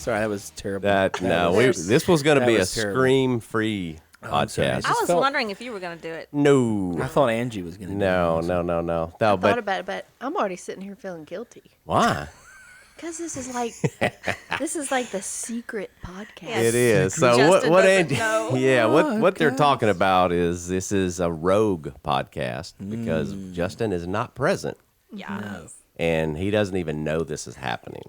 Sorry, that was terrible. This was going to be a terrible. scream-free podcast. I was wondering if you were going to do it. No. I thought Angie was going to do it. No. I thought about it, but I'm already sitting here feeling guilty. Why? Because this is like the secret podcast. It is. So Justin what doesn't Angie? know. Yeah, what they're talking about is this is a rogue podcast because Justin is not present Yeah. No. and he doesn't even know this is happening.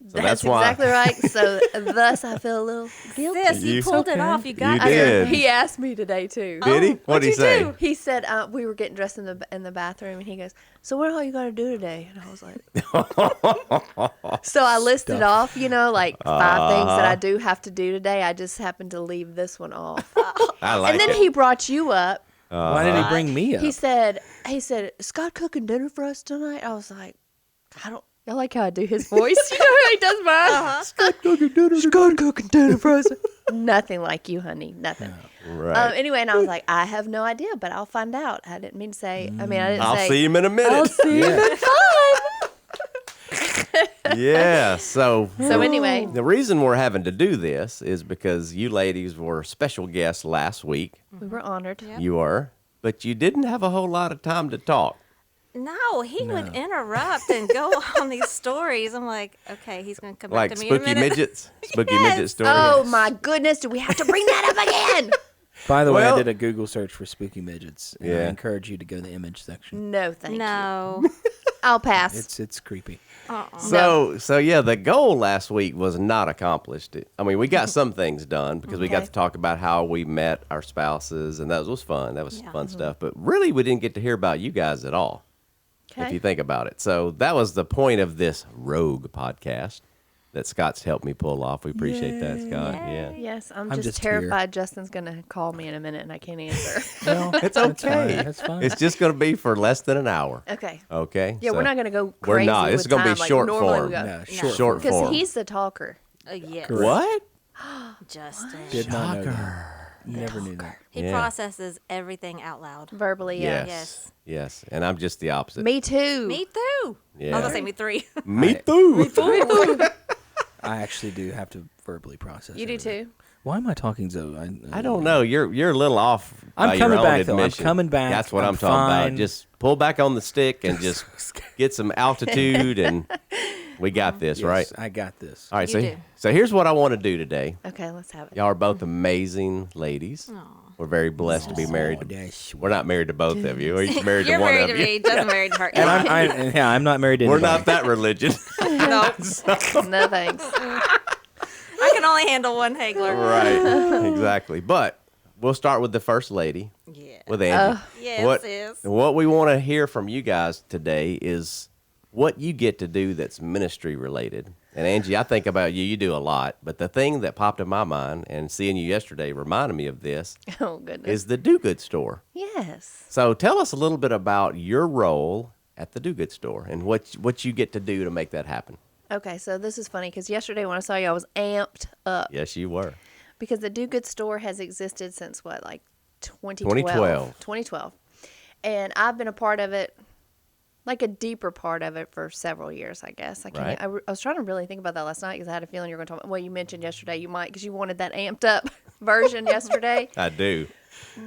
So That's why exactly right. So thus I feel a little guilty. Sis, you pulled it off. You got You it. did. He asked me today too. Did he? What'd he say? He said we were getting dressed in the bathroom, and he goes, "So what all you got to do today?" And I was like, so I listed off, like 5 things that I do have to do today. I just happened to leave this one off. I like And then it. he brought you up. Why did he bring me up? He said, "Is Scott cooking dinner for us tonight?" I was like, I like how I do his voice. You know how he does mine? Scott cooking dinner for us. Nothing like you, honey. Nothing. Right. Anyway, and I was like, I have no idea, but I'll find out. I didn't mean to say. I didn't I'll say. see him in a minute. I'll see him at 5. Yeah. So anyway, the reason we're having to do this is because you ladies were special guests last week. we were honored. Yeah. You were, but you didn't have a whole lot of time to talk. No, he would interrupt and go on these stories. I'm like, okay, he's going to come Like back to me in a spooky minute. midgets, spooky midget stories. Oh my goodness! Do we have to bring that up again? By the way, Well- I did a Google search for spooky midgets. And I Yeah. encourage you to go to the image section. No, thank you. No. I'll pass. It's creepy. So yeah, the goal last week was not accomplished. I mean, we got some things done because we got Okay. to talk about how we met our spouses, and that was fun. That was Yeah. fun stuff. But really, we didn't get to hear about you guys at all, if Okay. you think about it. So that was the point of this rogue podcast that Scott's helped me pull off. We appreciate that, Scott. Yeah. Yes, I'm I'm just just here. terrified Justin's gonna call me in a minute and I can't answer. No, It's That's okay. fine. That's fine. It's just going to be for less than an hour. Okay. Okay. Yeah, So we're not gonna go we're crazy. not. This is gonna be with time short like normally form. we go. No, No. short. Because form. he's the talker. Yes. What? Justin. Did not know that. Never knew that. He Yeah. processes everything out loud. Verbally, yeah. Yes. Yes. And I'm just the opposite. Me too. Me too. Yeah. I was going to say me three. Me too. I actually do have to verbally process. You do everything. too. Why am I talking so? I don't know. You're a little off. I'm by coming your own back, though. I'm admission. coming back. That's what I'm I'm talking fine. about. Just pull back on the stick and just get some altitude, and we got this, Yes, right? I got this. All right. You do. So here's what I want to do today. Okay, let's have it. Y'all are both amazing ladies. We're very blessed to be married. We're We're not married to both of you. Or you're married You're to one married of to you. me. Doesn't married to her. and I'm not married to We're anybody. not that religious. No. No thanks. I can only handle one Haigler. Right. Exactly. But we'll start with the first lady, Yeah. with Angie. Yes, what, sis. what we want to hear from you guys today is what you get to do that's ministry related. And Angie, I think about you. You do a lot. But the thing that popped in my mind, and seeing you yesterday reminded me of this, Oh goodness. is the DoGood Store. Yes. So tell us a little bit about your role at the DoGood Store and what you get to do to make that happen. Okay, so this is funny because yesterday when I saw you, I was amped up Yes, you were. because the DoGood Store has existed since what, like 2012. 2012. And I've been a part of it, like a deeper part of it for several years, I guess. Right. I was trying to really think about that last night because I had a feeling you were going to talk about, well, you mentioned yesterday you might because you wanted that amped up version yesterday. I do.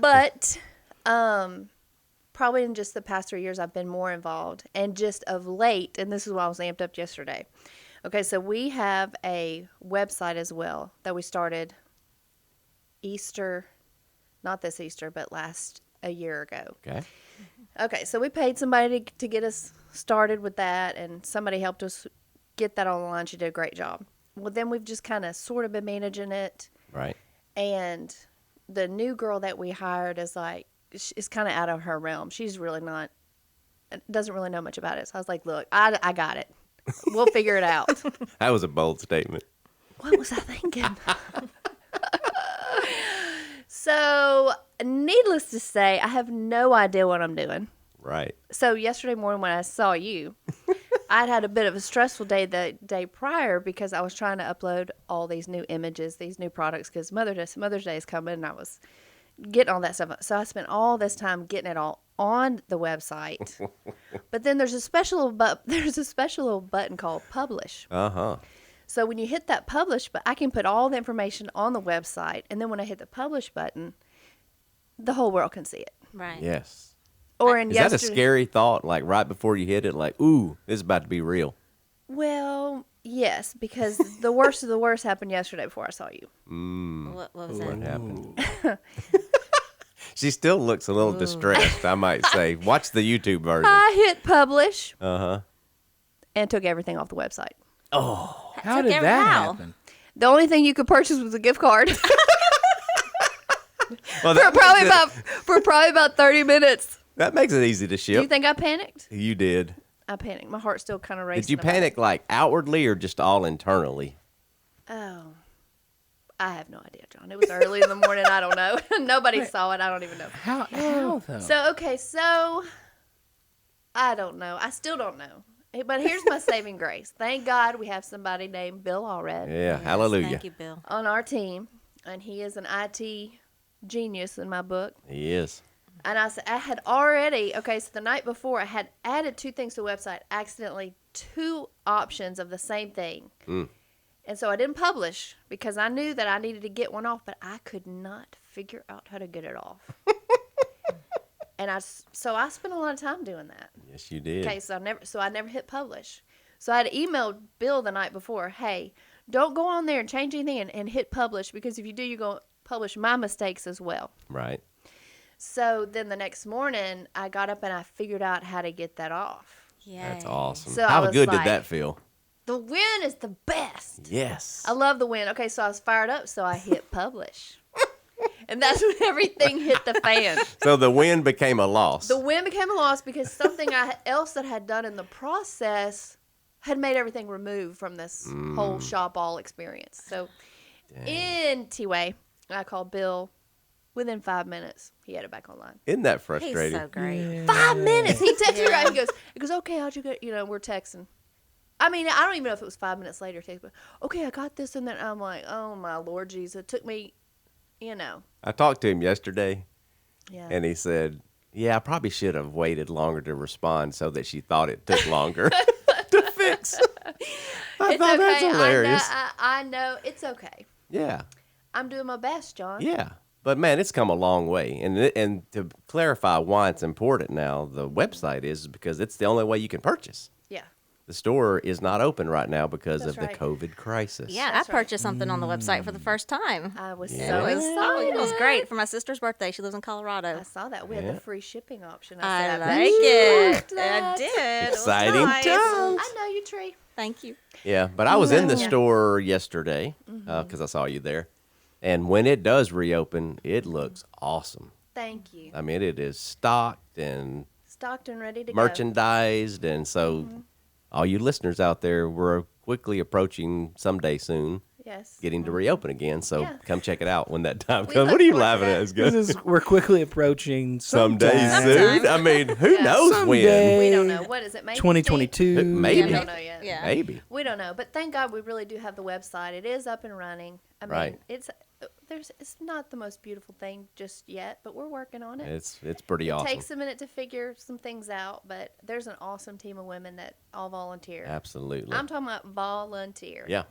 But probably in just the past 3 years, I've been more involved. And just of late, and this is why I was amped up yesterday. Okay, so we have a website as well that we started Easter, not this Easter, but a year ago. Okay. Okay, so we paid somebody to get us started with that, and somebody helped us get that online. She did a great job. Well, then we've just kind of sort of been managing it. Right. And the new girl that we hired is kind of out of her realm. She's really not, doesn't really know much about it. So I was like, look, I got it. We'll figure it out. That was a bold statement. What was I thinking? So, needless to say, I have no idea what I'm doing. Right. So yesterday morning when I saw you, I'd had a bit of a stressful day the day prior because I was trying to upload all these new images, these new products, because Mother's Day is coming, and I was getting all that stuff. So I spent all this time getting it all on the website. But then there's a special little button called Publish. Uh-huh. So when you hit that publish, but I can put all the information on the website, and then when I hit the publish button, the whole world can see it. Right. Yes. Or in Is that a scary thought? Like right before you hit it, like, ooh, this is about to be real. Well, yes, because the worst of the worst happened yesterday before I saw you. What was What that? happened? She still looks a little distressed, I might say. Watch the YouTube version. I hit publish Uh-huh. and took everything off the website. How did that happen? The only thing you could purchase was a gift card Well, for probably about 30 minutes. that makes it easy to Do ship. you think I panicked? You did. I panicked. My heart's still kind of racing. Did you about panic it. like outwardly or just all internally? Oh, I have no idea, John. It was early in the morning. I don't know. Nobody saw it. I don't even know. How though? So I don't know. I still don't know. But here's my saving grace. Thank God we have somebody named Bill Allred Yeah, Yes, hallelujah. Thank you, Bill. on our team, and he is an IT genius in my book. He is. And I had already, so the night before, I had added 2 things to the website, accidentally 2 options of the same thing. And so I didn't publish because I knew that I needed to get one off, but I could not figure out how to get it off. And I spent a lot of time doing that. Yes, you did. Okay, so I never hit publish. So I had emailed Bill the night before, hey, don't go on there and change anything and hit publish, because if you do, you're going to publish my mistakes as well. Right. So then the next morning, I got up and I figured out how to get that off. Yay. That's awesome. So I How was good like- did that feel? The win is the best. Yes. I love the win. Okay, so I was fired up, so I hit publish. And that's when everything hit the fan. So the win became a loss. The win became a loss because something else that I had done in the process had made everything removed from this whole shop all experience. So anyway, I called Bill. Within 5 minutes, he had it back online. Isn't that He's frustrating? so great. 5 minutes. He texted me right. He goes, okay, how'd you get? We're texting. I mean, I don't even know if it was 5 minutes later. But okay, I got this, and then I'm like, oh my Lord Jesus, it took me, I talked to him yesterday, yeah. and he said, yeah, I probably should have waited longer to respond so that she thought it took longer to fix. I It's thought okay. that's hilarious. I know it's okay. Yeah. I'm doing my best, John. Yeah. But, man, it's come a long way. And to clarify why it's important now, the website is because it's the only way you can purchase. Yeah. The store is not open right now because That's of right. the COVID crisis. Yeah, That's I right. purchased something on the website for the first time. I was Yeah. so It was, excited. it was great for my sister's birthday. She lives in Colorado. I saw that. We had Yeah. the free shipping option. I said, like bet you it. liked that. I did. It was Exciting nice. times. I know you, Tree. Thank you. Yeah, but I was in the Yeah. store yesterday because I saw you there. And when it does reopen, it looks awesome. Thank you. I mean, it is stocked and Stocked and ready to merchandised. And so all you listeners out there, we're quickly approaching someday soon go. Yes. getting to reopen again. So Yeah. come check it out when that time We comes. look What are you forward to laughing that. at? It's good. We're quickly approaching Someday sometime. soon. I mean, who Yeah. knows Someday. We don't know. What is it? Maybe 2022. Maybe. We don't know yet. Yeah. Maybe. We don't know. But thank God we really do have the website. It is up and running. I mean, Right. it's not the most beautiful thing just yet, but we're working on it. It's pretty It awesome. takes a minute to figure some things out, but there's an awesome team of women that all volunteer. Absolutely. I'm talking about volunteer. Yeah.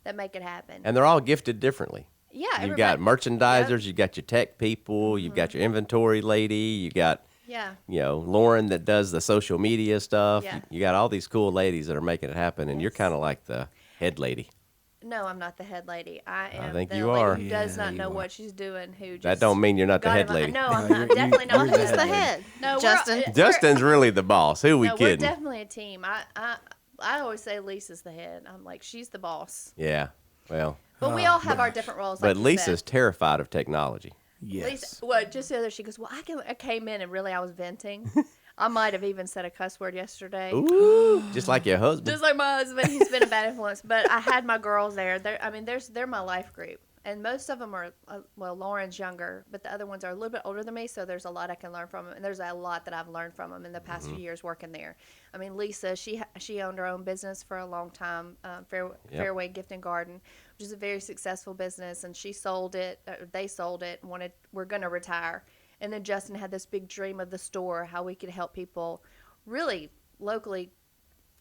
That make it happen. And they're all gifted differently. Yeah, You've got everybody- merchandisers, you've got your tech people, you've got your inventory lady, you got, Yeah. Lauren that does the social media stuff. Yeah. You got all these cool ladies that are making it happen, and you're Yes. kind of like the head lady. No, I'm not the head lady. I am think the you lady are. who does Yeah, not you know are. what she's doing. Who just That don't mean you're not the got head it- lady. No, I'm No, not. Definitely not. you're the the Who's head the lady. head? No, we're- Justin. we're- Justin's really the boss. Who we No, we're kidding? definitely a team. I always say Lisa's the head. I'm like, she's the boss. Yeah. Well, But we all have our different roles. but like you Lisa's said. terrified of technology. Yes. Lisa, well, just the other, she goes, well, I came in and really I was venting. I might have even said a cuss word yesterday. Ooh, just like your husband. Just like my husband, he's been a bad influence. But I had my girls there. They're my life group. And most of them are, Lauren's younger, but the other ones are a little bit older than me, so there's a lot I can learn from them. And there's a lot that I've learned from them in the past few years working there. I mean, Lisa, she owned her own business for a long time, Fairway Gift and Garden, which is a very successful business, and she sold it. They sold it and we're going to retire. And then Justin had this big dream of the store, how we could help people really locally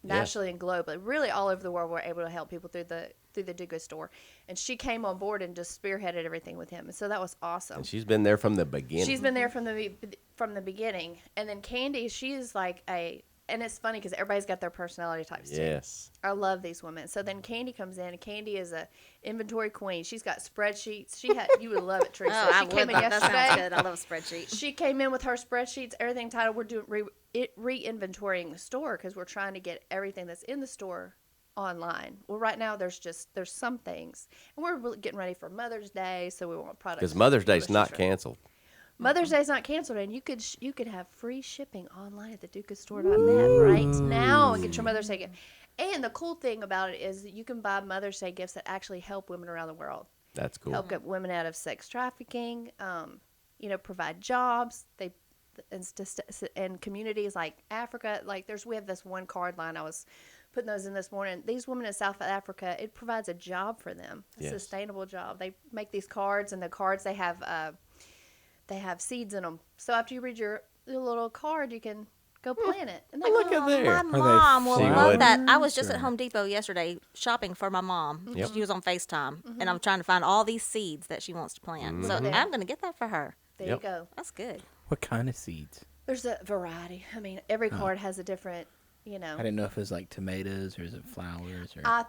nationally and globally, really all over the world. We're able to help people through the DoGood Store, and she came on board and just spearheaded everything with him, and so that was awesome. And she's been there from the beginning. She's been there from the beginning, and then Candy, she is like and it's funny because everybody's got their personality types too. Yes. I love these women. So then Candy comes in, and Candy is a inventory queen. She's got spreadsheets. You would love it, Teresa. Oh, I She came would. in That yesterday. sounds good. I love spreadsheets. She came in with her spreadsheets, everything titled. We're doing re-inventorying the store because we're trying to get everything that's in the store online. Well, right now there's some things, and we're really getting ready for Mother's Day, so we want products. Because Mother's Day's not canceled. Mother's Day's not canceled, and you could have free shipping online at the DoGoodStore.net right now and get your Mother's Day gift. And the cool thing about it is that you can buy Mother's Day gifts that actually help women around the world. That's cool. Help get women out of sex trafficking. Provide jobs. And communities like Africa. Like we have this one card line. I was putting those in this morning. These women in South Africa, it provides a job for them, a sustainable job. They make these cards, and the cards they have seeds in them. So after you read your little card, you can go plant it. And Look at there. My mom will She love would. that. I was just at Home Depot yesterday shopping for my mom. Yep. She was on FaceTime, and I'm trying to find all these seeds that she wants to plant. So I'm going to get that for her. There Yep. you go. That's good. What kind of seeds? There's a variety. I mean, every card has a different, I didn't know if it was like tomatoes or is it flowers or. I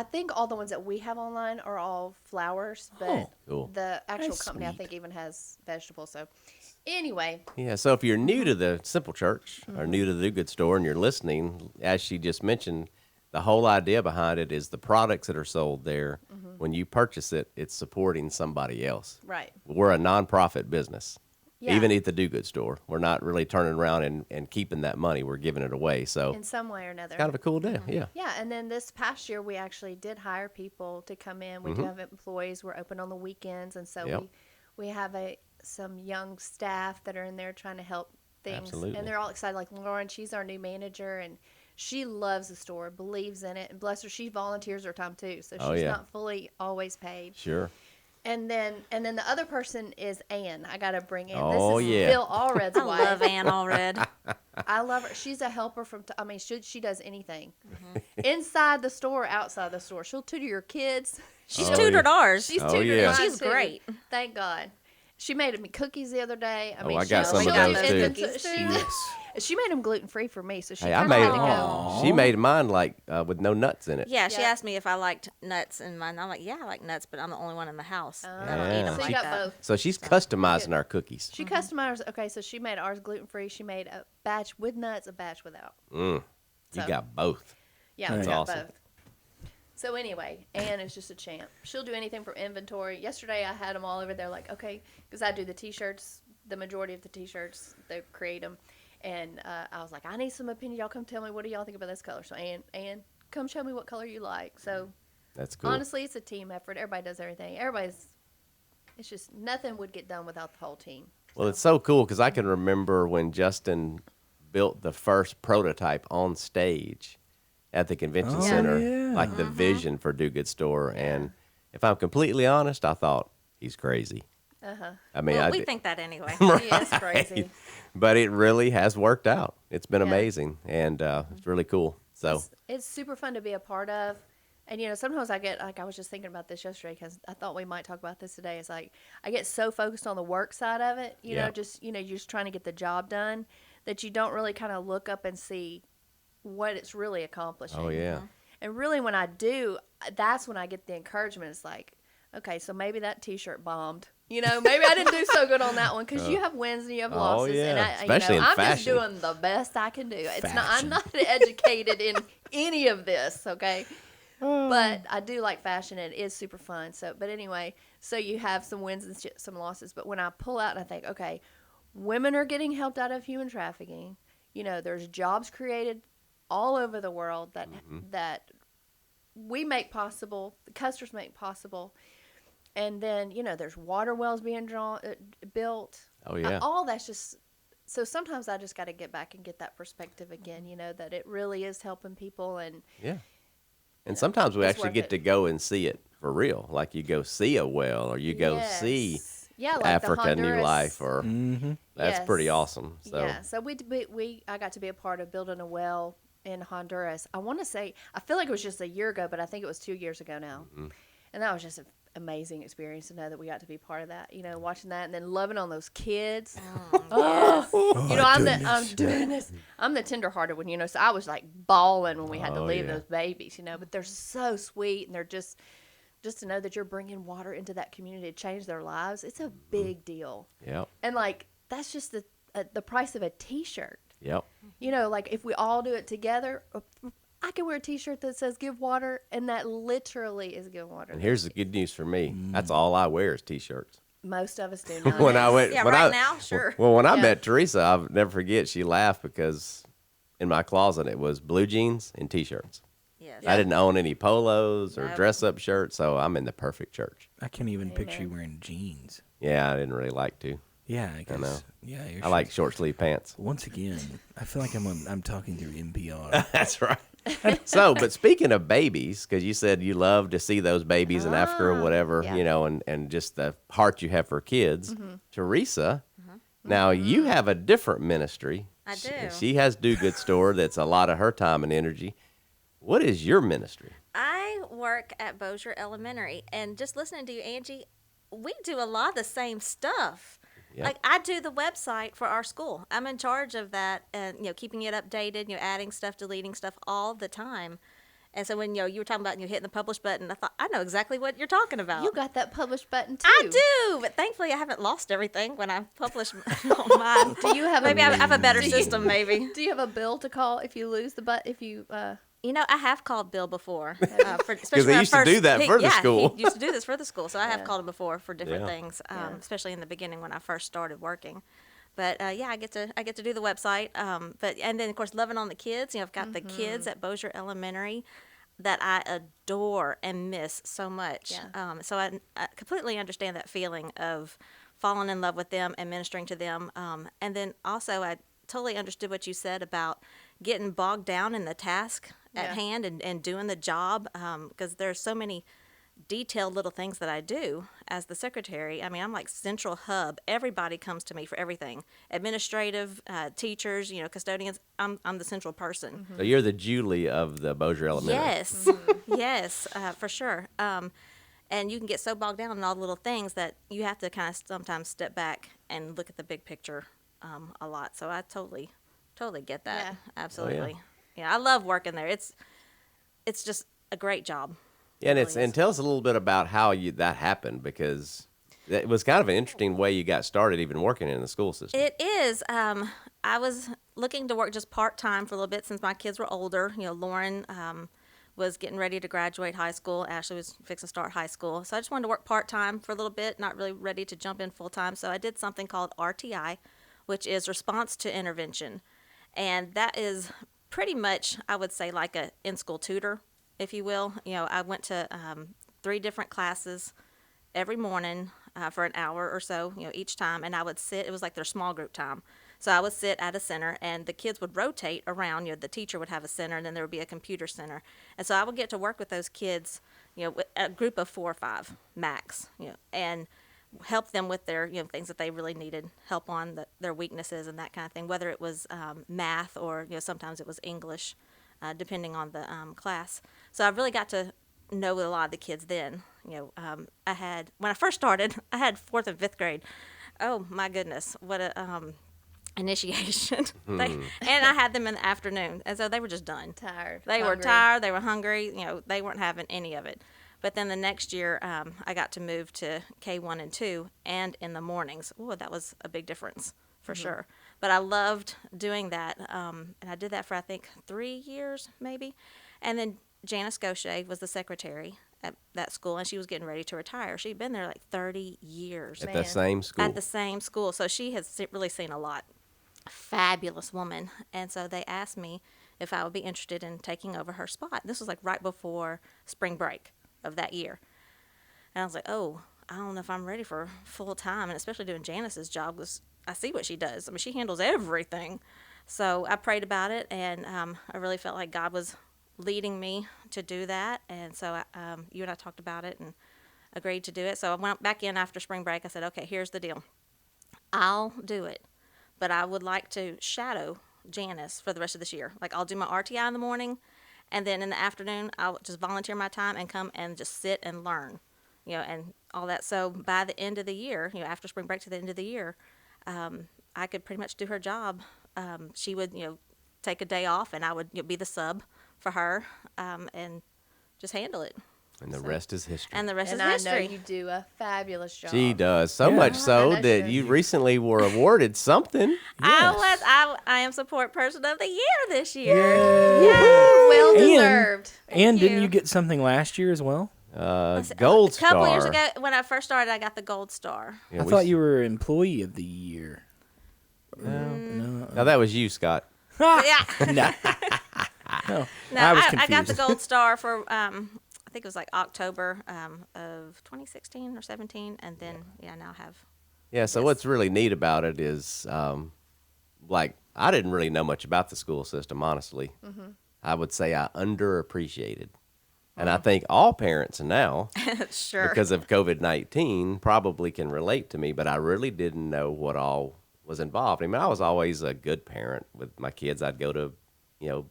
think all the ones that we have online are all flowers, but Cool. the actual That's company I sweet. think even has vegetables. So anyway, Yeah, so if you're new to the Simple Church or new to the DoGood Store and you're listening, as she just mentioned, the whole idea behind it is the products that are sold there, when you purchase it, it's supporting somebody else. right. We're a nonprofit business. Yeah. Even at the DoGood Store, we're not really turning around and keeping that money. We're giving it away. So In some way or another. kind of a cool deal. Yeah. Yeah, and then this past year we actually did hire people to come in. We do have employees. We're open on the weekends, and so Yep. we have some young staff that are in there trying to help things. Absolutely. And they're all excited. Like Lauren, she's our new manager, and she loves the store, believes in it, and bless her, she volunteers her time too, so she's not fully always paid. Sure. And then the other person is Ann. I got to bring in. Oh, this is yeah. Bill Allred's I wife. love Ann Allred. I love her. She's a helper she does anything. Inside the store, outside the store. She'll tutor your kids. She's Oh, tutored yeah. ours. She's Oh, tutored yeah. mine, She's too. great. Thank God. She made me cookies the other day. I got some of she'll those, do too. infants- Yes. She made them gluten free for me, so she Hey, I kinda made had to go. She made mine with no nuts in it. Yeah, she Yeah. asked me if I liked nuts in mine. I'm like, yeah, I like nuts, but I'm the only one in the house. I don't Yeah. eat them So you like got that. both. So she's customizing our cookies. She customized. Okay, so she made ours gluten free. She made a batch with nuts, a batch without. You So- got both. Yeah, we That's got awesome. both. So anyway, Ann is just a champ. She'll do anything for inventory. Yesterday I had them all over there like, okay, because I do the T-shirts, the majority of the T-shirts, they create them. And I was like, I need some opinion. Y'all come tell me, what do y'all think about this color? So Ann, come show me what color you like. So That's cool. honestly, it's a team effort. Everybody does everything. It's just nothing would get done without the whole team. Well, it's so cool because I can remember when Justin built the first prototype on stage at the convention Oh, center, yeah. like the vision for DoGood Store. And if I'm completely honest, I thought he's crazy. I mean, Well, I we did- think that anyway. He is crazy. but it really has worked out. It's been Yeah. amazing, and it's really cool. So It's super fun to be a part of. And, sometimes I get, like, I was just thinking about this yesterday because I thought we might talk about this today. It's like, I get so focused on the work side of it, Yeah. you're just trying to get the job done that you don't really kind of look up and see what it's really accomplishing. oh yeah, And really when I do, that's when I get the encouragement. It's like, okay, so maybe that T-shirt bombed. Maybe I didn't do so good on that one because you have wins and you have losses. yeah. And Especially in I'm just fashion. doing the best I can do. I'm Fashion. not educated in any of this, okay? But I do like fashion and it is super fun. But anyway, so you have some wins and some losses. But when I pull out and I think, okay, women are getting helped out of human trafficking. There's jobs created all over the world that we make possible, the customers make possible. And then, there's water wells being built. oh yeah. All that's just, so sometimes I just got to get back and get that perspective again, that it really is helping people. And Yeah. And sometimes we it's actually worth get it. to go and see it for real. Like you go see a well or you go see Yes. Yeah, like the Africa New Honduras- Life or that's Yes. pretty awesome. So Yeah, so I got to be a part of building a well in Honduras. I want to say, I feel like it was just a year ago, but I think it was 2 years ago now. And that was just an amazing experience to know that we got to be part of that. You know, watching that and then loving on those kids. You know, I'm the tenderhearted one. You know, so I was like bawling when we had to leave those babies. You know, but they're so sweet and they're just to know that you're bringing water into that community to change their lives. It's a big deal. Yep. And like that's just the price of a T-shirt. Yep. You know, like if we all do it together, I can wear a T-shirt that says "Give Water," and that literally is give water. And here's the good news for me. That's all I wear is T-shirts. Most of us do now. When I went, now, sure. Well, when I met Theresa, I'll never forget. She laughed because in my closet it was blue jeans and T-shirts. Yes. I didn't own any polos or dress-up shirts, so I'm in the perfect church. I can't even picture you wearing jeans. Yeah, I didn't really like to. Yeah, I guess. know. Yeah, I like short-sleeve pants. Once again, I feel like I'm talking through NPR. That's right. So, but speaking of babies, because you said you love to see those babies in Africa or whatever, you know, and just the heart you have for kids. Theresa, now you have a different ministry. I do. She has DoGood Store. That's a lot of her time and energy. What is your ministry? I work at Bossier Elementary, and just listening to you, Angie, we do a lot of the same stuff. Yep. Like I do the website for our school. I'm in charge of that, and keeping it updated, adding stuff, deleting stuff all the time. And so when you were talking about hitting the publish button, I thought I know exactly what you're talking about. You got that publish button too. I do, but thankfully I haven't lost everything when I publish on mine. Do you have maybe I have a better system? Maybe. Do you have a bill to call if you lose the button? If you I have called Bill before. Because they used to do that for the school. He used to do this for the school, so I have called him before for different things, especially in the beginning when I first started working. But I get to do the website. And then of course loving on the kids. I've got the kids at Bossier Elementary that I adore and miss so much. Yeah. So I completely understand that feeling of falling in love with them and ministering to them. And then also I totally understood what you said about getting bogged down in the task at hand and doing the job, because there's so many detailed little things that I do as the secretary. I mean, I'm like central hub. Everybody comes to me for everything. Administrative, teachers, custodians. I'm the central person. So you're the Julie of the Bossier Elementary. Yes, yes, for sure. And you can get so bogged down in all the little things that you have to kind of sometimes step back and look at the big picture a lot. So I totally get that. Yeah. Absolutely. Yeah, I love working there. It's just a great job. Yeah, and tell us a little bit about how that happened, because it was kind of an interesting way you got started even working in the school system. It is. I was looking to work just part-time for a little bit since my kids were older. Lauren was getting ready to graduate high school. Ashley was fixing to start high school. So I just wanted to work part-time for a little bit, not really ready to jump in full-time. So I did something called RTI, which is Response to Intervention. And that is pretty much, I would say, like a in-school tutor, if you will. I went to 3 different classes every morning for an hour or so, each time. And I would sit, it was like their small group time. So I would sit at a center, and the kids would rotate around. The teacher would have a center, and then there would be a computer center. And so I would get to work with those kids, with a group of 4 or 5 max, and help them with their, things that they really needed help on, their weaknesses and that kind of thing, whether it was math or, sometimes it was English, depending on the class. So I really got to know a lot of the kids then. When I first started, I had 4th and 5th grade. Oh my goodness, what a initiation. And I had them in the afternoon, and so they were just done. Tired. They were tired, they were hungry, they weren't having any of it. But then the next year, I got to move to K1 and 2, and in the mornings. Ooh, that was a big difference, for sure. But I loved doing that, and I did that for, I think, 3 years, maybe. And then Janice Gaucher was the secretary at that school, and she was getting ready to retire. She'd been there like 30 years. At the same school? At the same school. So she has really seen a lot. Fabulous woman. And so they asked me if I would be interested in taking over her spot. This was like right before spring break of that year. And I was like, oh, I don't know if I'm ready for full time, and especially doing Janice's job, because I see what she does. I mean, she handles everything. So I prayed about it, and I really felt like God was leading me to do that. And so you and I talked about it and agreed to do it. So I went back in after spring break. I said, okay, here's the deal. I'll do it, but I would like to shadow Janice for the rest of this year. Like I'll do my RTI in the morning, and then in the afternoon I'll just volunteer my time and come and just sit and learn, and all that. So by the end of the year, after spring break to the end of the year, I could pretty much do her job. She would, take a day off, and I would be the sub for her, and just handle it. And the rest is history. And the rest And is I history. know you do a fabulous job. She does so Yeah. much so And I that should. you recently were awarded something. I am support person of the year this year. Well And- deserved. And didn't you. you get something last year as well? Gold A star. couple years ago, when I first started, I got the gold star. Yeah, I we thought s- you were employee of the year. No, that was you, Scott. Yeah. No. No, No, I was I confused. got the gold star for I think it was like October of 2016 or 17, and then now have. Yeah, so what's really neat about it is, I didn't really know much about the school system, honestly. I would say I underappreciated. And I think all parents now, Sure. because of COVID-19, probably can relate to me, but I really didn't know what all was involved. I mean, I was always a good parent with my kids. I'd go to,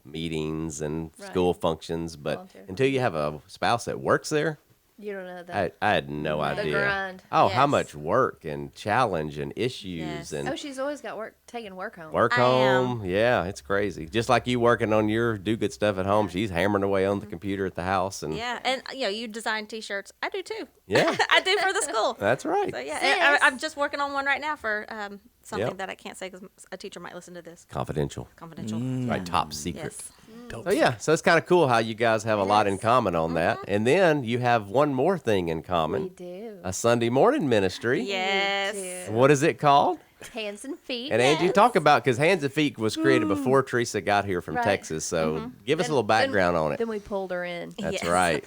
meetings and Right. school functions, but Volunteer. until you have a spouse that works there, You don't know that. I had no The idea. grind. Oh, how Yes. much work and challenge and issues Yes. and Oh, she's always got taking work home. work I am. home. Yeah, it's crazy. Just like you working on your DoGood stuff at home, she's hammering away on the computer at the house. And Yeah, and you design T-shirts. I do too. Yeah. I do for the school. That's right. So yeah, Sis. and I'm just working on one right now for something Yep. that I can't say because a teacher might listen to this. Confidential. Confidential. Right, top secret. Yes. So yeah, so it's kind of cool how you guys have a lot in common on that. And then you have one more thing in We common. do. A Sunday morning ministry. Yes. do. What is it called? Hands and feet. And Angie, talk about, because Hands and Feet was created before Teresa got here from Right. Texas. So give us a Then- little background on it. Then we pulled her in. That's Yes. right.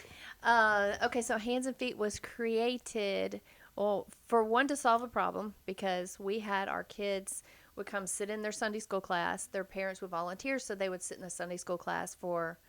Okay, so Hands and Feet was created, for one, to solve a problem, because we had our kids would come sit in their Sunday school class. Their parents would volunteer, so they would sit in the Sunday school class for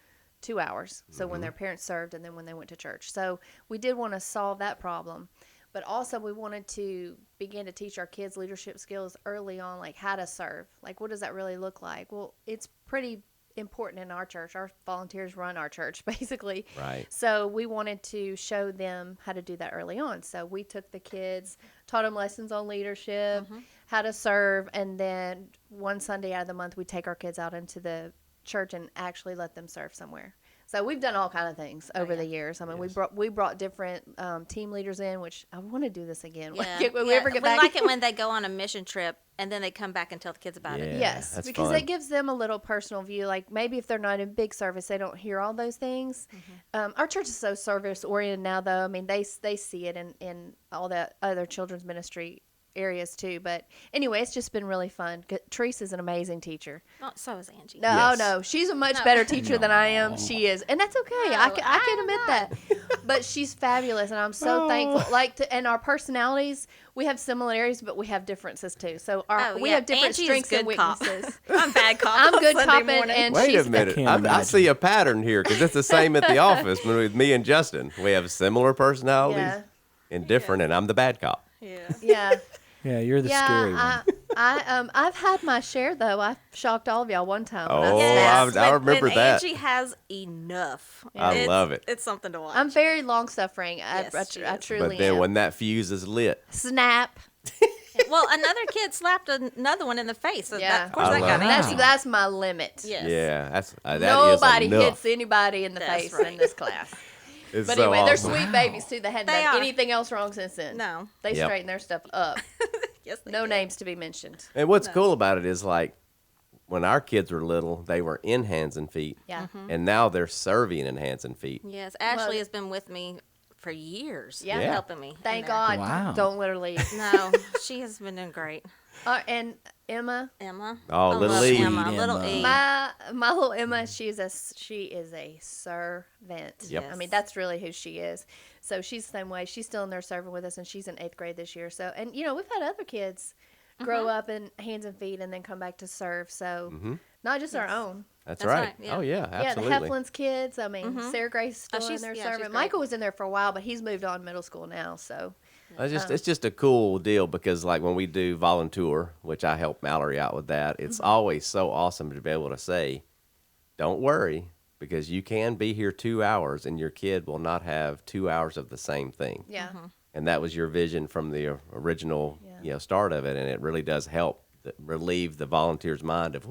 2 hours. So when their parents served and then when they went to church. So we did want to solve that problem. But also we wanted to begin to teach our kids leadership skills early on, like how to serve. Like, what does that really look like? Well, it's pretty important in our church. Our volunteers run our church, basically. Right. So we wanted to show them how to do that early on. So we took the kids, taught them lessons on leadership, how to serve, and then one Sunday out of the month we take our kids out into the church and actually let them serve somewhere. So we've done all kind of things over the years. I mean, we brought different team leaders in, which I want to do this again. Yeah. When we ever get we back. like it when they go on a mission trip and then they come back and tell the kids about Yeah. it. Yes, that's because fun. that gives them a little personal view. Like maybe if they're not in big service, they don't hear all those things. Our church is so service oriented now, though. I mean, they see it in all the other children's ministry areas too. But anyway, it's just been really fun. Teresa's an amazing teacher. Oh, so is Angie. No, Yes. no, she's a much better teacher than I am. She is, and that's okay. I can admit that. But she's fabulous, and I'm so thankful. And our personalities, we have similarities, but we have differences too. So we have different Angie's strengths and good cop. weaknesses. I'm bad cop. I'm on good Sunday copping, morning. and Wait she's a minute. can't I imagine. see a pattern here because it's the same at the office with me and Justin. We have similar personalities Yeah. and different, and I'm the bad cop. Yeah. Yeah. Yeah, you're the scary one. I've had my share though. I shocked all of y'all one time. when Oh, I Yes, I when remember that. Angie has enough. I love it. It's something to watch. I'm very long suffering. Yes, she I is. truly But then am. when that fuse is lit, Snap. Well, another kid slapped another one in the face. So Yeah. that, of course, I that got love Angie. that. That's my limit. Yes. yeah, that is Nobody enough. hits anybody in the That's face right. in this class. It's But so anyway, they're awesome. sweet babies too. They hadn't They done are. anything else wrong since then. No. They Yep. straighten their stuff up. Yes, they No did. names to be mentioned. And what's cool about it is like when our kids were little, they were in Hands and Feet, Yeah. and now they're serving in Hands and Feet. Yes, Ashley Well, has been with me for years. Yeah. Yeah. Helping me. in Thank there. God. Wow. Don't let her leave. No, she has been doing great. And Emma, Emma. Oh, I little love E. Emma. Sweet Little Emma. E. my little Emma, she is a servant. Yep. I mean, that's really who she is. So she's the same way. She's still in there serving with us, and she's in 8th grade this year. So, and we've had other kids grow up in Hands and Feet and then come back to serve. So not just our own. That's That's right. right, yeah. Oh yeah, absolutely. Yeah, the Heflin's kids. I mean, Sarah Grace is still she's- in there yeah, she's serving. great. Michael was in there for a while, but he's moved on to middle school now. So It's just a cool deal because like when we do volunteer, which I help Mallory out with that, it's always so awesome to be able to say, don't worry, because you can be here 2 hours and your kid will not have 2 hours of the same thing. Yeah. And that was your vision from the original, start of it. And it really does help relieve the volunteer's mind of,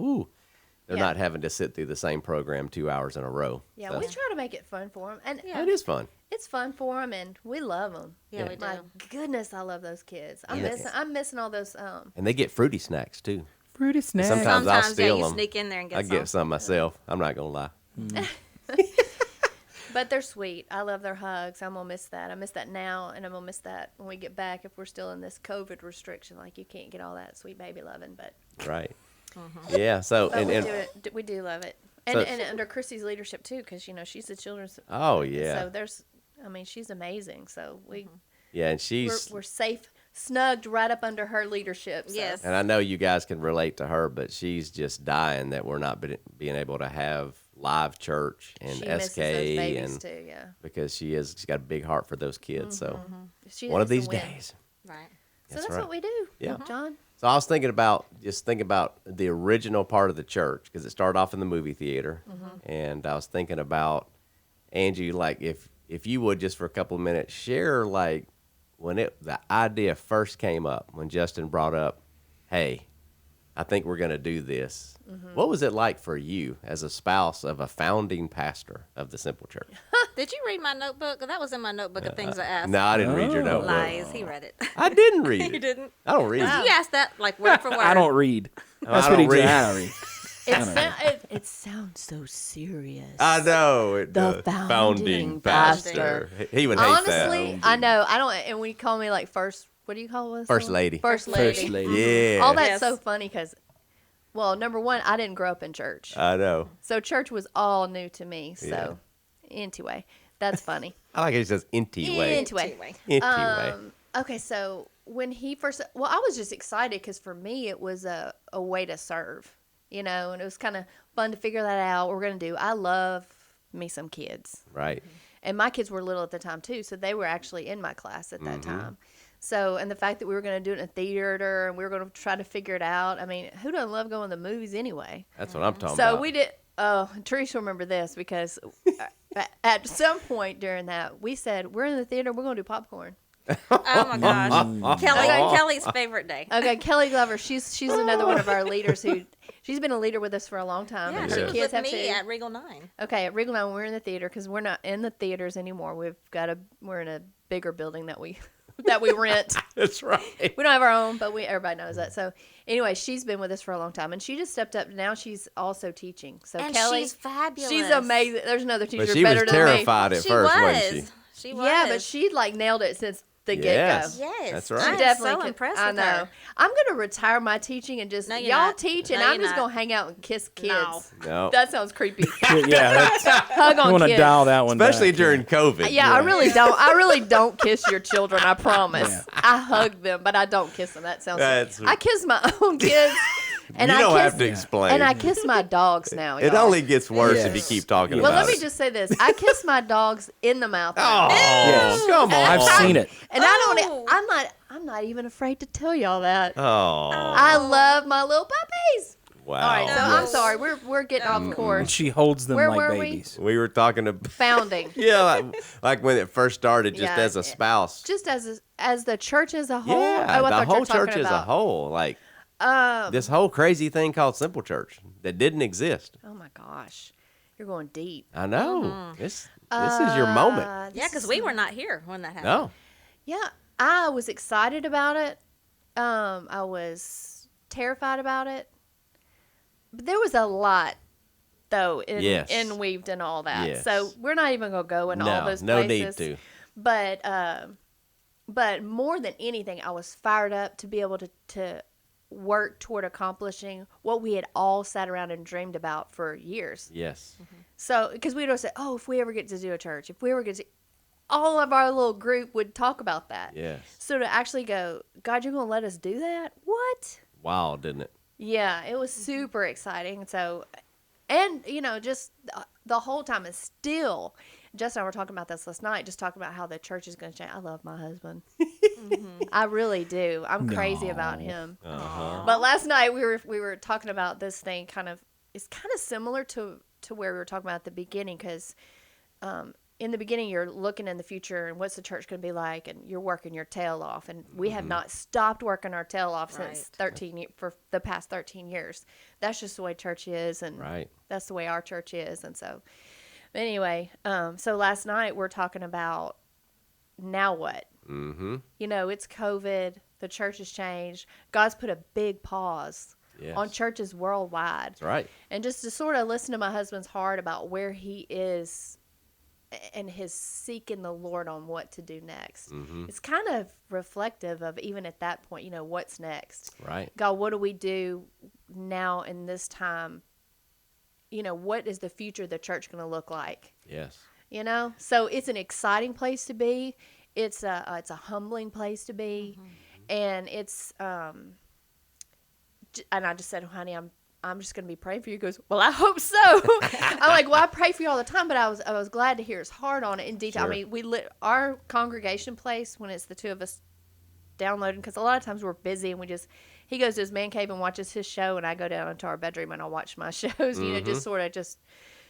they're not having to sit through the same program 2 hours in a row. Yeah, So we try to make it fun for them. And it is fun. it's fun for them, and we love them. Yeah, we do. My goodness, I love those kids. I'm missing all those. And they get fruity snacks too. Fruity snacks. Sometimes I'll steal you them. sneak in there and get I some. get some myself. I'm not going to lie. But they're sweet. I love their hugs. I'm gonna miss that. I miss that now, and I'm gonna miss that when we get back if we're still in this COVID restriction. Like you can't get all that sweet baby loving, but Right. Yeah. So, but and we do love it, So- and under Chrissy's leadership too, because she's the children's. oh, yeah. So she's amazing. So Yeah. And she's, we're safe, snugged right up under her leadership. So. Yes. and I know you guys can relate to her, but she's just dying that we're not being able to have live church and She misses SK those babies and too. Yeah. because she's got a big heart for those kids. So She one of needs these to win. days. Right. So That's that's right. what we do. Yeah. John. So I was thinking about the original part of the church because it started off in the movie theater, and I was thinking about Angie, like if you would just for a couple of minutes share like when the idea first came up when Justin brought up, hey, I think we're going to do this. What was it like for you as a spouse of a founding pastor of the Simple Church? Did you read my notebook? That was in my notebook of things I asked. No, I didn't read your Oh. notebook. Lies. He read it. I didn't read it. You didn't? I don't read You it. asked that like word for word. I don't read. That's I what he don't did. read. I don't read. It sounds so serious. I know. It The does. founding pastor. He would hate Honestly, that. I know. I don't. And when you call me like first, what do you call us? First lady. First lady. First lady. Yeah. All that's Yes. so funny because, well, number one, I didn't grow up in church, I know. so church was all new to me. So, anyway, that's funny. I like it. He says anyway. Anyway. Anyway. Okay, so when he first, well, I was just excited because for me it was a way to serve, and it was kind of fun to figure that out. What we're gonna do. I love me some kids, Right. and my kids were little at the time too, so they were actually in my class at that time. So, and the fact that we were going to do it in a theater and we were going to try to figure it out. I mean, who doesn't love going to the movies anyway? That's what I'm talking So about. we did. Oh, Teresa will remember this because at some point during that, we said, we're in the theater, we're going to do popcorn. Oh my gosh. Kelly's favorite day. Okay, Kelly Glover, she's another one of our leaders she's been a leader with us for a long time. Yeah, and she her was kids with have me too. at Regal 9. Okay, at Regal 9, we're in the theater because we're not in the theaters anymore. We're in a bigger building that we rent. That's right. We don't have our own, but everybody knows that. So anyway, she's been with us for a long time, and she just stepped up. Now she's also teaching. So And Kelly, she's fabulous. she's amazing. There's another teacher But she better was than me. terrified at She first, was. wasn't she? She was. Yeah, but she nailed it since the Yes. get go. Yes. That's right. I'm Definitely so could- impressed I with know. her. I'm gonna retire my teaching and just No, you're y'all not. teach, and No, I'm you're just not. gonna hang out and kiss kids. No. No. That sounds creepy. Yeah, that's, Hug I on want to kids. dial that one Especially back. during COVID. Yeah, I really don't. I really don't kiss your children. I promise. Yeah. I hug them, but I don't kiss them. That sounds. That's- I kiss my own kids, and you I don't kiss, have to explain. and I kiss my dogs now. it y'all. only gets worse Yes. if you keep talking Well, about let me it. just say this: I kiss my dogs in the mouth, Oh, Yes. come on. I've seen it. and I don't. I'm not even afraid to tell y'all that. Oh, I love my little puppies. wow. All right, so No. I'm sorry. We're getting off And course. she holds them Where like were we? babies. We were talking to, Founding, yeah, like when it first started, just Yeah, as a spouse. just as the church as a whole. Yeah, Oh, I the thought you were whole church talking as a about- whole. Like, Um, this whole crazy thing called Simple Church that didn't exist. oh my gosh, you're going deep. I know. This is your moment. This Yeah, because is- we were not here when that happened. No. Yeah, I was excited about it. I was terrified about it. But there was a lot, though, Yes. weaved and all that. Yes. So we're not even going to go in all No, those no places. need to. But more than anything, I was fired up to be able to work toward accomplishing what we had all sat around and dreamed about for years. Yes. So, because we'd always say, oh, if we ever get to do a church, if we ever get to, all of our little group would talk about that. Yes. So to actually go, God, you're going to let us do that? What? Wow, didn't it? Yeah, it was super exciting. So, and, just the whole time is still, Justin and I were talking about this last night, just talking about how the church is going to change. I love my husband. I really do. I'm crazy about No. him. Uh-huh. But last night we were talking about this thing. It's kind of similar to where we were talking about at the beginning, because in the beginning you're looking in the future and what's the church going to be like, and you're working your tail off, and we have not stopped working our tail off since for the past 13 years. That's just the way church is, and Right. that's the way our church is. And so anyway, so last night we're talking about now what. Mm-hmm. You know, it's COVID. The church has changed. God's put a big pause Yes. on churches worldwide. That's right. And just to sort of listen to my husband's heart about where he is and his seeking the Lord on what to do next. Mm-hmm. It's kind of reflective of, even at that point, you know, what's next? Right. God, what do we do now in this time? You know, what is the future of the church going to look like? Yes. You know? So it's an exciting place to be. It's a humbling place to be. And it's and I just said, honey, I'm just going to be praying for you. He goes, well, I hope so. I'm like, well, I pray for you all the time, but I was glad to hear his heart on it in detail. Sure. I mean, our congregation place, when it's the two of us downloading, because a lot of times we're busy and he goes to his man cave and watches his show, and I go down into our bedroom and I'll watch my shows, you know, just sort of just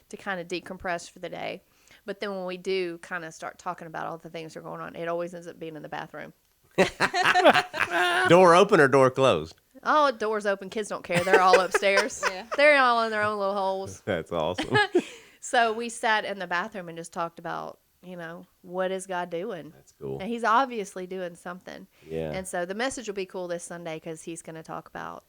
to kind of decompress for the day. But then when we do kind of start talking about all the things that are going on, it always ends up being in the bathroom. Door open or door closed? Oh, doors open. Kids don't care. They're all upstairs. Yeah. They're all in their own little holes. That's awesome. So we sat in the bathroom and just talked about, you know, what is God doing? That's cool. And he's obviously doing something. Yeah. And so the message will be cool this Sunday because he's going to talk about.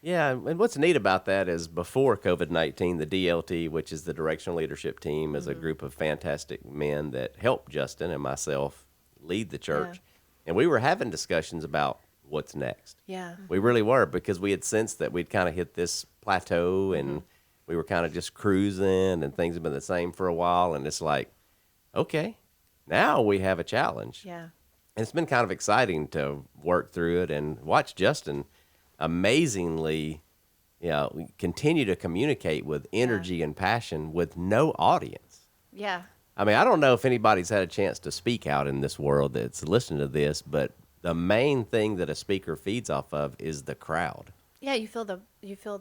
Yeah, and what's neat about that is before COVID-19, the DLT, which is the Directional Leadership Team, is a group of fantastic men that helped Justin and myself lead the church. And we were having discussions about what's next. Yeah. We really were, because we had sensed that we'd kind of hit this plateau and we were kind of just cruising, and things have been the same for a while. And it's like, okay, now we have a challenge. Yeah. And it's been kind of exciting to work through it and watch Justin amazingly, you know, continue to communicate with energy and passion with no audience. Yeah. I mean, I don't know if anybody's had a chance to speak out in this world that's listening to this, but the main thing that a speaker feeds off of is the crowd. Yeah, you feel the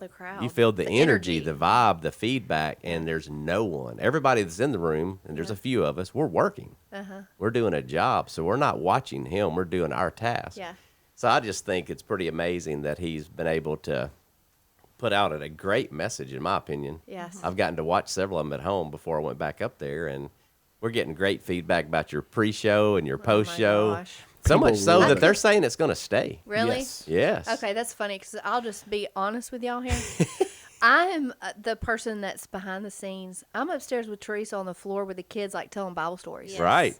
crowd. You feel the energy, the vibe, the feedback, and there's no one. Everybody that's in the room, and there's a few of us, we're working. We're doing a job, so we're not watching him. We're doing our task. Yeah. So I just think it's pretty amazing that he's been able to put out a great message, in my opinion. Yes. I've gotten to watch several of them at home before I went back up there, and we're getting great feedback about your pre-show and your post-show. gosh. So People much so love that it. they're saying it's going to stay. Really? Yes. Yes. Okay, that's funny because I'll just be honest with y'all here. I'm the person that's behind the scenes. I'm upstairs with Teresa on the floor with the kids, like telling Bible stories, Yes. Right.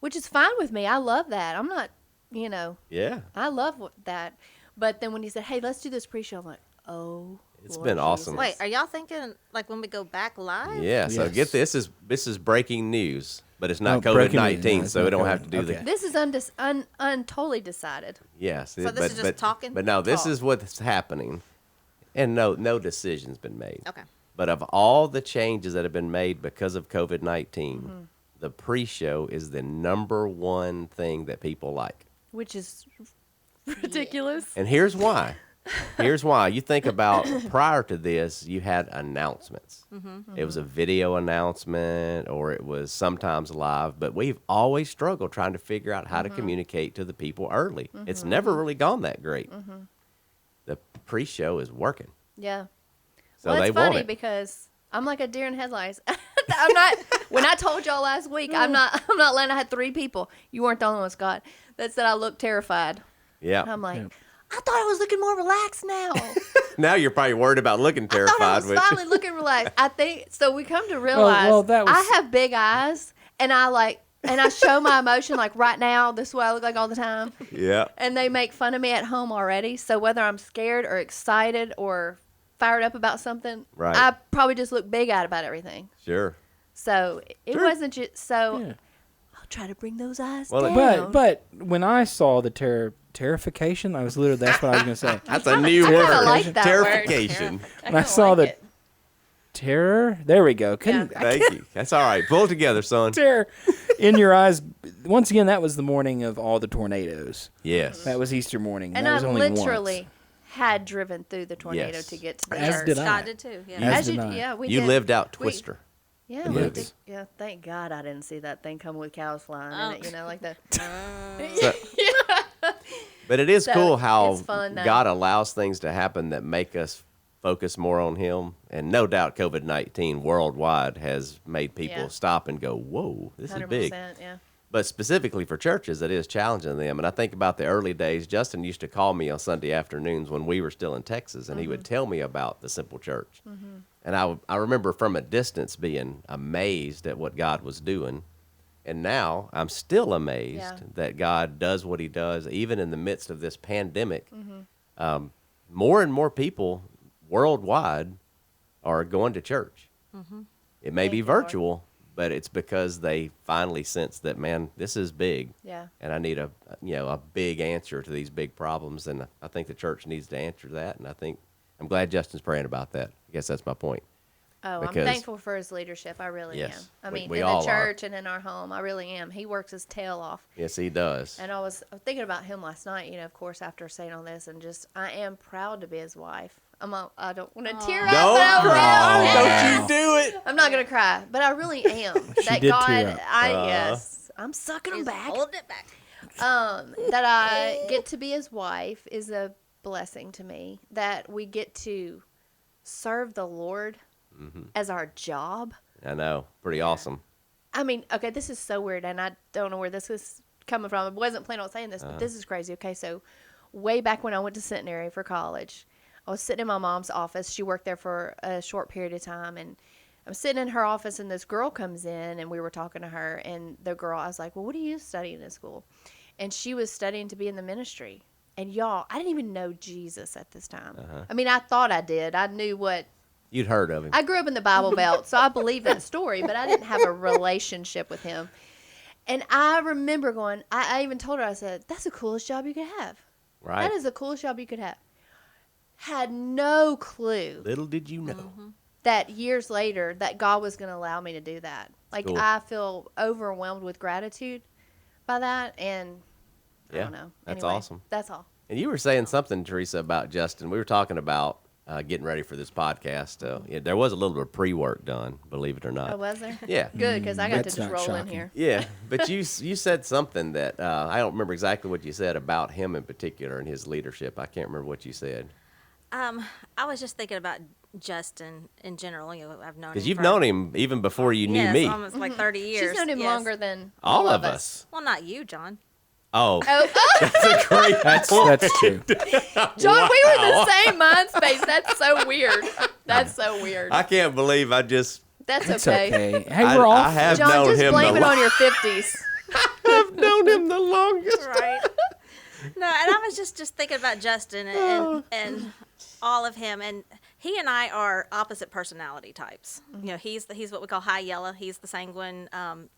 which is fine with me. I love that. I'm not, you know, Yeah. I love that. But then when he said, "Hey, let's do this pre-show," I'm like, "Oh, It's Lord been awesome. Jesus." Wait, are y'all thinking like when we go back live? Yeah. So Yes. get this. This is breaking news, but it's not Oh, breaking news. COVID-19, No, it's so we not don't have COVID. to do Okay. the. This is totally decided. Yes. So this is just talking? But no, this Talk. is what's happening, and no decision's been made. Okay. But of all the changes that have been made because of COVID-19, the pre-show is the number one thing that people like. Which is ridiculous. And here's why. Here's why. You think about prior to this, you had announcements. It was a video announcement, or it was sometimes live, but we've always struggled trying to figure out how to communicate to the people early. It's never really gone that great. The pre-show is working. Yeah. So Well, they it's want funny it. because I'm like a deer in headlights. I'm not. When I told y'all last week, I'm not letting. I had 3 people. You weren't the only one, Scott, that said I looked terrified. Yeah. I'm like, Yeah. I thought I was looking more relaxed now. Now you're probably worried about looking I thought I terrified. was Which, finally looking relaxed. I think so. We come to realize well, that was- I have big eyes, and I show my emotion like right now. This is what I look like all the time, yeah. and they make fun of me at home already. So whether I'm scared or excited or fired up about something, Right. I probably just look big-eyed about everything. Sure. So it Sure. wasn't just so. Yeah. I'll try to bring those eyes Well, down. But when I saw the terrification, I was literally, that's what I was going to say. That's a new kinda word. like that word. Terrification. When I saw the terror, there we go. Couldn't Yeah. Thank you. That's all right. Pull it together, son. terror in your eyes, once again, that was the morning of all the tornadoes. Yes. That was Easter morning. And that I was only literally had driven through the tornado Yes. to get to the As church. did I. Scott did too. Yeah. As As did you, I. yeah, we You did. lived out We- Twister. Yeah, the we movie. did. Yeah, thank God I didn't see that thing coming with cows flying in it, you know, like that. But it is So, cool how it's fun, though. God allows things to happen that make us focus more on Him. And no doubt COVID-19 worldwide has made people Yeah. stop and go, whoa, this is big. 100%, yeah. But specifically for churches, it is challenging them. And I think about the early days. Justin used to call me on Sunday afternoons when we were still in Texas, and he would tell me about the simple church. And I remember from a distance being amazed at what God was doing. And now I'm still amazed Yeah. that God does what He does, even in the midst of this pandemic. More and more people worldwide are going to church. It may Thank be you, Lord. virtual, but it's because they finally sense that, man, this is big. Yeah. And I need a big answer to these big problems, and I think the church needs to answer that. And I'm glad Justin's praying about that. I guess that's my point. Oh, Because- I'm thankful for his leadership. I really Yes, am. I we- mean, we in all the are. church and in our home, I really am. He works his tail off. Yes, he does. And I was thinking about him last night, you know, of course, after saying all this, and just, I am proud to be his wife. I don't want to tear up. Don't but I cry! will. Don't you do it! I'm not going to cry, but I really am. That did God, tear up. yes, I'm sucking him He's back. holding it back. That I get to be his wife is a blessing to me. That we get to serve the Lord as our job. I know. Pretty awesome. I mean, okay, this is so weird, and I don't know where this is coming from. I wasn't planning on saying this, but this is crazy. Okay, so way back when I went to Centenary for college, I was sitting in my mom's office. She worked there for a short period of time, and I'm sitting in her office, and this girl comes in, and we were talking to her, and the girl, I was like, well, what are you studying in school? And she was studying to be in the ministry. And y'all, I didn't even know Jesus at this time. I mean, I thought I did. I knew what You'd heard of him. I grew up in the Bible Belt, so I believe that story, but I didn't have a relationship with him. And I remember going, I even told her, I said, that's the coolest job you could have. Right. That is the coolest job you could have. Had no clue Little did you know. that years later that God was going to allow me to do that. Like, Cool. I feel overwhelmed with gratitude by that, and I Yeah, don't know. that's Anyway, awesome. That's all. And you were saying something, Teresa, about Justin. We were talking about getting ready for this podcast. There was a little bit of pre-work done, believe it or not. Oh, was there? Yeah. Good, because I got to That's just not roll in shocking. here. Yeah, but you said something that I don't remember exactly what you said about him in particular and his leadership. I can't remember what you said. I was just thinking about Justin in general. You know, I've known him. Because you've known him even before you knew yes, me. almost like 30 years. She's known him yes. longer than All of us. Well, not you, John. Oh, Oh, that's a great. That's true. John, we were in the same mind space. That's so weird. That's so weird. I can't believe I just. That's It's okay. okay. Hey, we're all I have John, known just him blame the it on your 50s. I've known him the longest. Right. No, and I was just thinking about Justin and all of him, and he and I are opposite personality types. You know, he's what we call high yellow. He's the sanguine,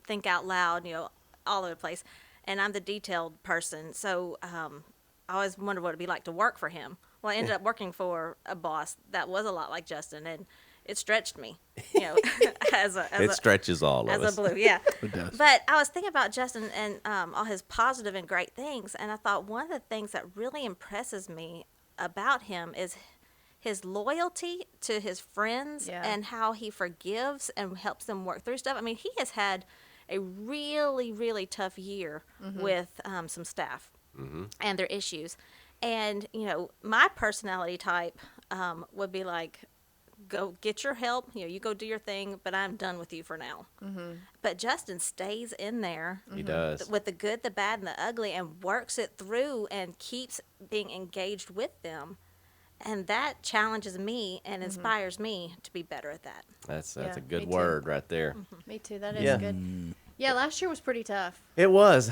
think out loud. You know, all over the place, and I'm the detailed person. So I always wondered what it'd be like to work for him. Well, I ended up working for a boss that was a lot like Justin, and it stretched me. You know, It stretches all of as us. a blue, yeah. It does. But I was thinking about Justin and all his positive and great things, and I thought one of the things that really impresses me about him is his loyalty to his friends Yeah. and how he forgives and helps them work through stuff. I mean, he has had a really, really tough year with some staff and their issues. And, you know, my personality type would be like, go get your help, you know, you go do your thing, but I'm done with you for now. But Justin stays in there He does. with the good, the bad, and the ugly, and works it through and keeps being engaged with them. And that challenges me and inspires me to be better at that. That's Yeah, a good me too. word right there. Me too. That is Yeah. good. Yeah, last year was pretty tough. It was.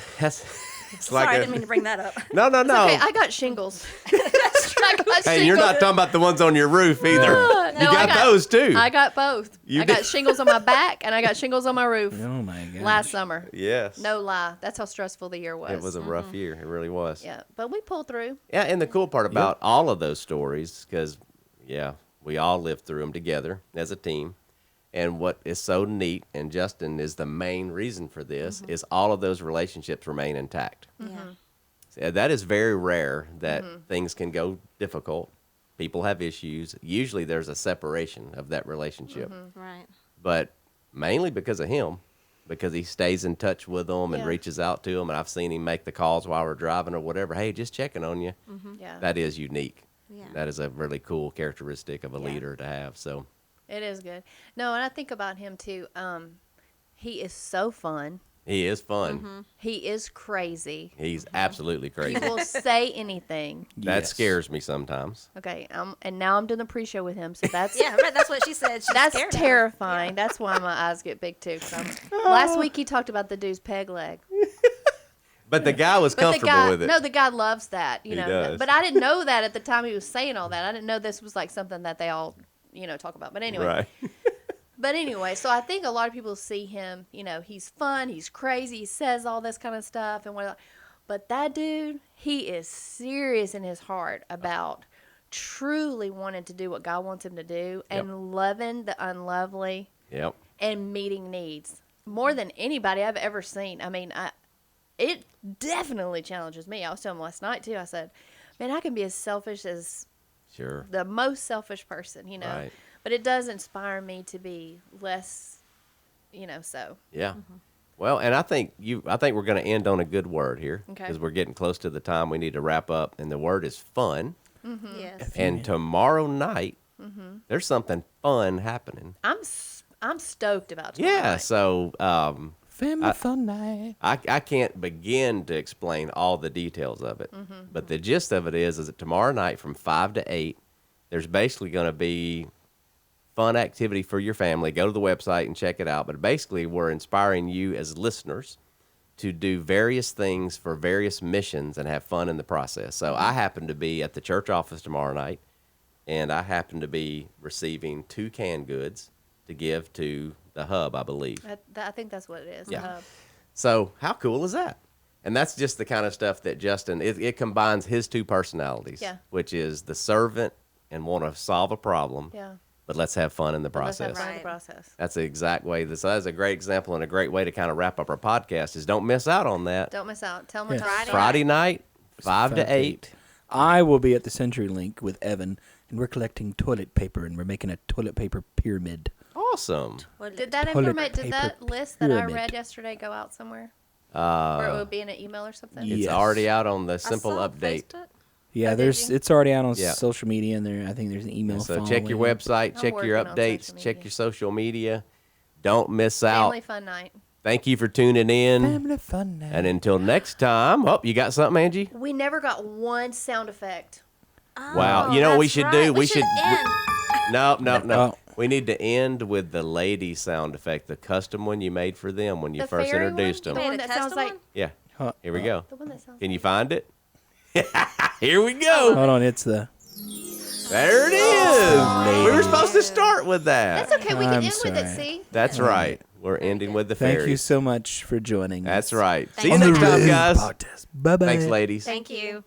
It's Sorry, like I didn't mean to bring that up. no. Okay, I got shingles. I got Hey, you're not talking about the ones on your roof either. No, You got those too. I got both. You I got did? shingles on my back and I got shingles on my roof Oh my god. last summer. Yes. No lie. That's how stressful the year was. It was a rough year. It really was. Yeah, but we pulled through. Yeah, and the cool part about all of those stories, because, yeah, we all lived through them together as a team, And what is so neat, and Justin is the main reason for this, is all of those relationships remain intact. Yeah. So that is very rare that things can go difficult. People have issues. Usually there's a separation of that relationship. Right. But mainly because of him, because he stays in touch with them and Yeah. reaches out to them. And I've seen him make the calls while we're driving or whatever. Hey, just checking on you. Yeah. That is unique. Yeah. That is a really cool characteristic of a Yeah. leader to have. So, It is good. No, and I think about him too. He is so fun. he is fun. He is crazy. He's absolutely He crazy. will say anything. That Yes. scares me sometimes. Okay, and now I'm doing the pre-show with him, so that's Yeah, right. That's what she said. She's that's scared of. terrifying. That's why my eyes get big too. 'Cause last week he talked about the dude's peg leg. But the guy was But the comfortable guy, with it. no, the guy loves that, you He know. does. But I didn't know that at the time he was saying all that. I didn't know this was like something that they all, talk about. But anyway, Right. But anyway, so I think a lot of people see him, he's fun, he's crazy, he says all this kind of stuff and whatnot. But that dude, he is serious in his heart about truly wanting to do what God wants him to do and loving the unlovely Yep. and meeting needs more than anybody I've ever seen. I mean, it definitely challenges me. I was telling him last night too. I said, "Man, I can be as selfish as Sure. the most selfish person, Right. But it does inspire me to be less, so." Yeah. Well, and I think we're going to end on a good word here Okay. because we're getting close to the time we need to wrap up, and the word is fun. Yes. And tomorrow night, there's something fun happening. I'm stoked about tomorrow Yeah. night. So Family fun night. I can't begin to explain all the details of it, but the gist of it is that tomorrow night from 5 to 8, there's basically going to be fun activity for your family. Go to the website and check it out. But basically, we're inspiring you as listeners to do various things for various missions and have fun in the process. So I happen to be at the church office tomorrow night, and I happen to be receiving 2 canned goods to give to the hub, I believe. I think that's what it is. Yeah. So how cool is that? And that's just the kind of stuff that Justin, it combines his 2 personalities, Yeah. which is the servant and want to solve a problem, Yeah. but let's have fun in the Let's have process. fun in the Right. process. That's the exact way. So that's a great example and a great way to kind of wrap up our podcast is don't miss out on that. Don't miss out. Tell me Yeah. Friday night, 5 to 8. I will be at the CenturyLink with Evan, and we're collecting toilet paper, and we're making a toilet paper pyramid. Awesome. Did that Toilet did that paper list that I pyramid. read yesterday go out somewhere? Or it would be in an email or something? Yeah. It's Yes. already out on the I simple saw update. Facebook. Yeah, did you? it's already out on Yeah. social media, and I think there's an email. So check your following. website, I'm check your working on updates, social check media. your social media. Don't miss out. Family fun night. Thank you for tuning in. Family fun night. And until next time, you got something, Angie? We never got one sound effect. Wow. Oh, You know what we that's should right. do? We should- end. No. Oh. We need to end with the lady sound effect, the custom one you made for them when you The first fairy introduced one? them. The one Made a that sounds custom like one? Yeah. Huh. Here we go. the one that sounds Can you like find it? Here we go. Hold on, it's the. There it is. We were supposed to start with that. That's okay, we can I'm end with it, sorry. see? That's right. We're ending with the Thank fairies. you so much for joining. That's us. right. See Thank you you. next time, guys. Podcast. Bye bye. Thanks, ladies. Thank you.